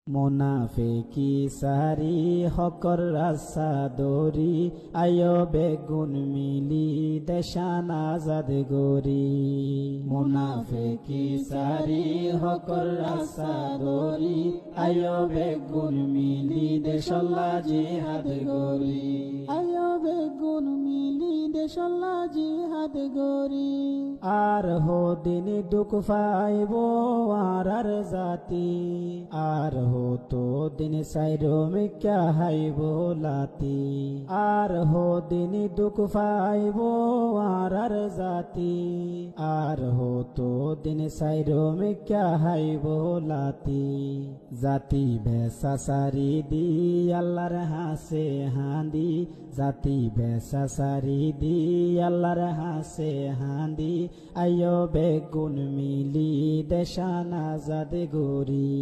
মুনাফিকি সারি হকর রাসা দরি আয়ো বেগুন মিলি দেশান আজাদ গরি। মুনাফিকি সারি হকর রাসা দরি আয়ো বেগুন মিলি দেশল্লা জিহাদ গরি। আয়ো বেগুন মিলি দেশল্লা জিহাদ গরি। আর হো দিন দুঃখ পাইব আর জাতি আর হো তো দিন সাইরো মিক্যা হাইব লাতি। আর হো দিন দুঃখ পাইব আর জাতি আর হো তো দিন সাইরো মিক্যা হাইব লাতি। জাতি বেসা সারি দি আল্লাহর হাসে হাঁদি জাতি বেসা সারি দি আল্লাহর হাসে হাঁদি আয়ো বেগুন মিলি দেশান আজাদ গরি।